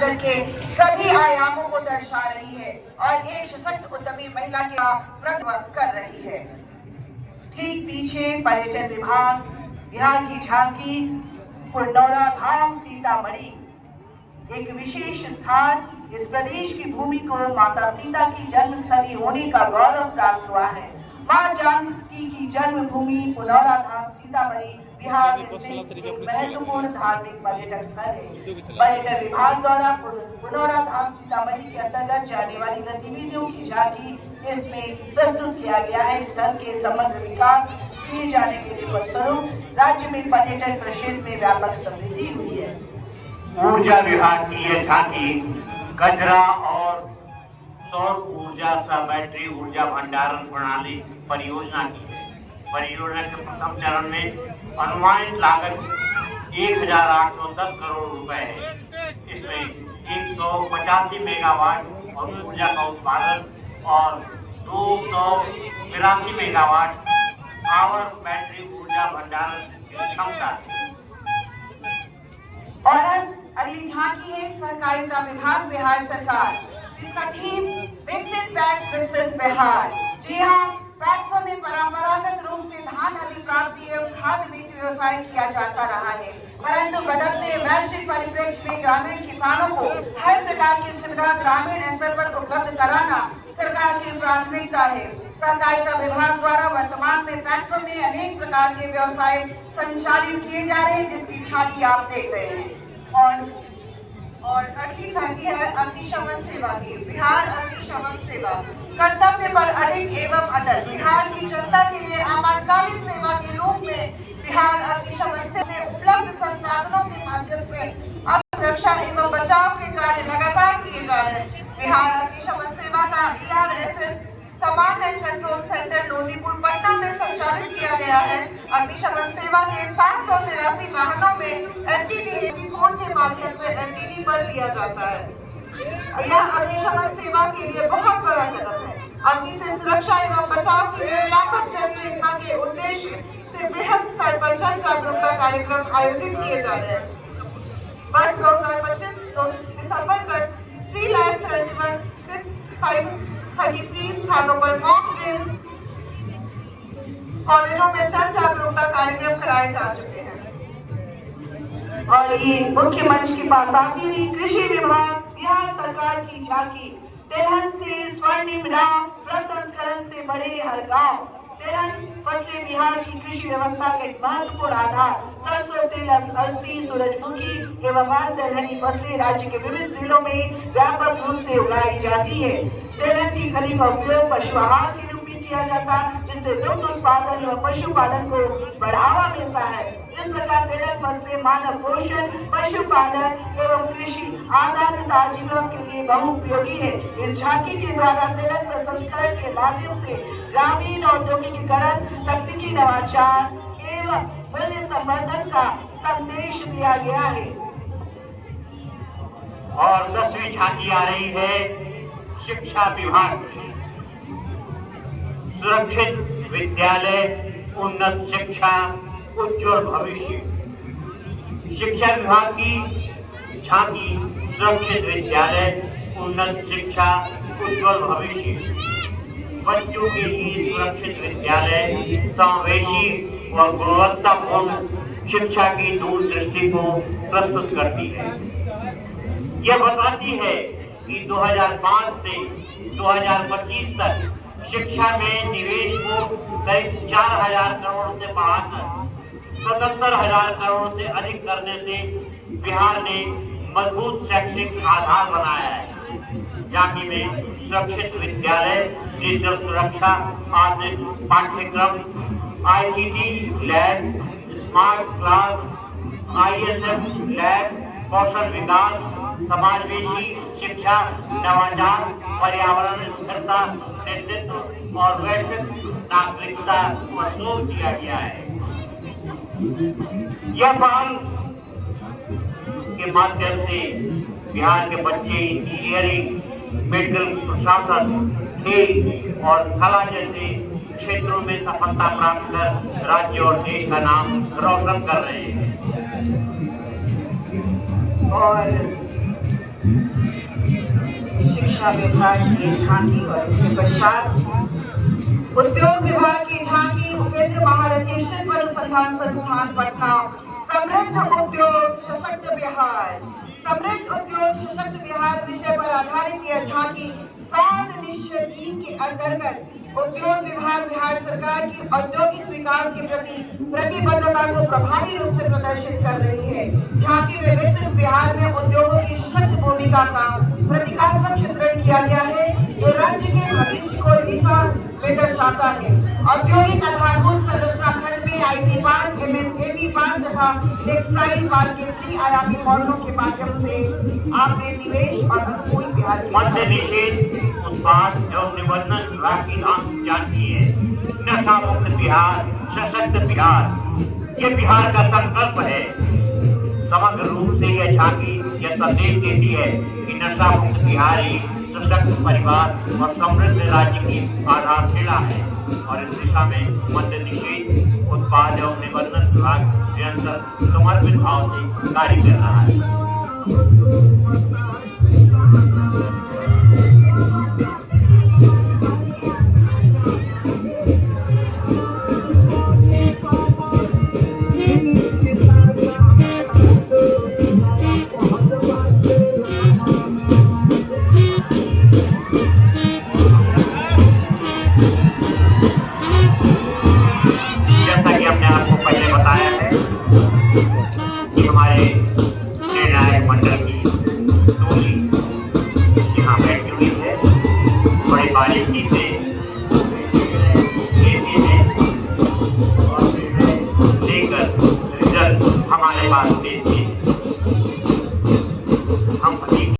जीवन के सभी आयामों को दर्शा रही है और एक सशक्त उद्यमी महिला का प्रतिनिधित्व कर रही है। ठीक पीछे पर्यटन विभाग बिहार की झांकी पुनौरा धाम सीतामढ़ी, एक विशेष स्थान। इस प्रदेश की भूमि को माता सीता की जन्मस्थली होने का गौरव प्राप्त हुआ है। मां जानकी की जन्मभूमि पुनौरा धाम सीतामढ़ी बिहार में एक महत्वपूर्ण धार्मिक पर्यटक स्थल है। पर्यटन विभाग द्वारा पुनौरा धाम सीतामढ़ी के अंतर्गत जाने वाली गतिविधियों की झांकी इसमें प्रस्तुत किया गया है। स्थल के समग्र विकास किए जाने के फलस्वरूप राज्य में पर्यटन क्षेत्र में व्यापक समृद्धि हुई है। ऊर्जा विभाग की यह झांकी कचरा और सौर ऊर्जा सह बैटरी ऊर्जा भंडारण प्रणाली परियोजना की है। परियोजना के प्रथम चरण में अनुमानित लागत 1810 करोड़ रुपए है। इसमें 185 मेगावाट और ऊर्जा का उत्पादन और 282 मेगावाट आवर बैटरी ऊर्जा भंडारण की क्षमता है। और अगली झांकी है सहकारिता विभाग बिहार सरकार, जिसका थीम विकसित पैक्स विकसित बिहार। जी हाँ, पैक्सों में परंपरागत रूप से धान अधिप्राप्ति एवं खाद बीज व्यवसाय किया जाता रहा है, परंतु बदलते वैश्विक परिप्रेक्ष्य में ग्रामीण किसानों को हर प्रकार की सुविधा ग्रामीण स्तर पर उपलब्ध कराना सरकार की प्राथमिकता है। सहकारिता विभाग द्वारा वर्तमान में पैक्सों में अनेक प्रकार के व्यवसाय संचालित किए जा रहे हैं, जिसकी झांकी आप देख रहे हैं। और अगली झांकी है अग्निशमन सेवा की, बिहार अग्निशमन सेवा। कर्तव्य पर अडिग एवं अटल बिहार की जनता के लिए आपातकालीन सेवा के रूप में बिहार अग्निशमन सेवा में उपलब्ध संसाधनों के माध्यम से सुरक्षा एवं बचाव के कार्य लगातार किए जा रहे हैं। बिहार अग्निशमन सेवा का BRSS command and control centre Lodipur Patna में संचालित किया गया है। अग्निशमन सेवा के 783 वाहनों में LTD कोड के माध्यम से LTD पर दिया जाता है। यह अग्निशमन सेवा के लिए बहुत बड़ा कदम है। अग्नि से सुरक्षा एवं बचाव के लिए व्यापक जन चेतना के उद्देश्य से बृहद स्तर पर जन जागरूकता कार्यक्रम आयोजित किए जा रहे हैं। वर्ष 2025 दिसंबर तक 3,71,633 स्थानों पर मॉक ड्रिल कॉलेजों में जन जागरूकता कार्यक्रम कराए जा चुके हैं। और ये मुख्य मंच के पास आती हुई कृषि विभाग बिहार सरकार की झांकी, तेलहन से स्वर्णिम राह, प्रसंस्करण से बढ़े हर गांव। तेलहन फसलें बिहार की कृषि व्यवस्था का एक महत्वपूर्ण आधार। सरसों, तिल, अलसी, सूरजमुखी एवं अन्य दलहनी फसलें राज्य के विभिन्न जिलों में व्यापक रूप से उगाई जाती है। तेलहन की खली का उपयोग पशु आहार के रूप में किया जाता है, जिससे दुग्ध उत्पादन व पशुपालन को बढ़ावा मिलता है। इस प्रकार तेलहन फसलें मानव पोषण, पशुपालन एवं कृषि आधारित आजीविका के लिए बहुउपयोगी है। इस झांकी के द्वारा तेलहन प्रसंस्करण के माध्यम से ग्रामीण औद्योगिकीकरण, तकनीकी नवाचार एवं मूल्य संवर्धन का संदेश दिया गया है। और 10वीं झांकी आ रही है शिक्षा विभाग की। सुरक्षित विद्यालय, उन्नत शिक्षा, उज्ज्वल भविष्य। शिक्षा विभाग की झांकी सुरक्षित विद्यालय, उन्नत शिक्षा, उज्ज्वल भविष्य। बच्चों के लिए सुरक्षित विद्यालय समावेशी व गुणवत्तापूर्ण शिक्षा की दूरदृष्टि को प्रस्तुत करती है। यह बताती है कि 2005 से 2025 तक शिक्षा में निवेश को करीब 4,000 करोड़ से बढ़ाकर 77,000 करोड़ से अधिक करने से बिहार ने मजबूत शैक्षणिक आधार बनाया है। झांकी में सुरक्षित विद्यालय, डिजिटल सुरक्षा, आधुनिक पाठ्यक्रम, ICT lab, smart class, ISF lab, कौशल विकास, समाजवेशी शिक्षा, नवाचार, पर्यावरण स्थिरता, नेतृत्व और वैश्विक नागरिकता को जोर दिया गया है। यह पहल के माध्यम से बिहार के बच्चे इंजीनियरिंग, मेडिकल, प्रशासन, खेल और कला जैसे क्षेत्रों में सफलता प्राप्त कर राज्य और देश का नाम रोशन कर रहे हैं। और शिक्षा विभाग की झांकी और इसके पश्चात उद्योग विभाग की झांकी उपेंद्र महारथेश्वर अनुसंधान संस्थान पटना समृद्ध उद्योग सशक्त बिहार। समृद्ध उद्योग सशक्त बिहार विषय पर आधारित यह झांकी 7 निश्चय 3 के अंतर्गत उद्योग विभाग बिहार सरकार की औद्योगिक विकास के प्रति प्रतिबद्धता को प्रभावी रूप से प्रदर्शित कर रही है। झांकी में विकसित बिहार में उद्योगों की सशक्त भूमिका का प्रतीकात्मक चित्रण किया गया है जो राज्य के भविष्य को दिशा में दर्शाता है। औद्योगिक आधारभूत संरचना खंड में IT पार्क, MSME पार्क तथा टेक्सटाइल पार्क के त्रिआयामी मॉडलों के माध्यम से आपने निवेश और अनुकूल बिहार मद्य निषेध उत्पाद एवं निबंधन विभाग की झांकी है। नशा मुक्त बिहार, सशक्त बिहार, ये बिहार का संकल्प है। समग्र रूप से यह झांकी यह संदेश देती है कि नशा मुक्त बिहार ही सशक्त परिवार और समृद्ध राज्य की आधारशिला है और इस दिशा में मद्य निषेध उत्पाद एवं निबंधन विभाग निरंतर समर्पित भाव से कार्य कर रहा है। जैसा कि हमने आपको पहले बताया है कि हमारे निर्णायक मंडल की टोली यहाँ बैठी हुई है, बड़े बारीकी से लेकर रिजल्ट हमारे पास भेजते हैं। हम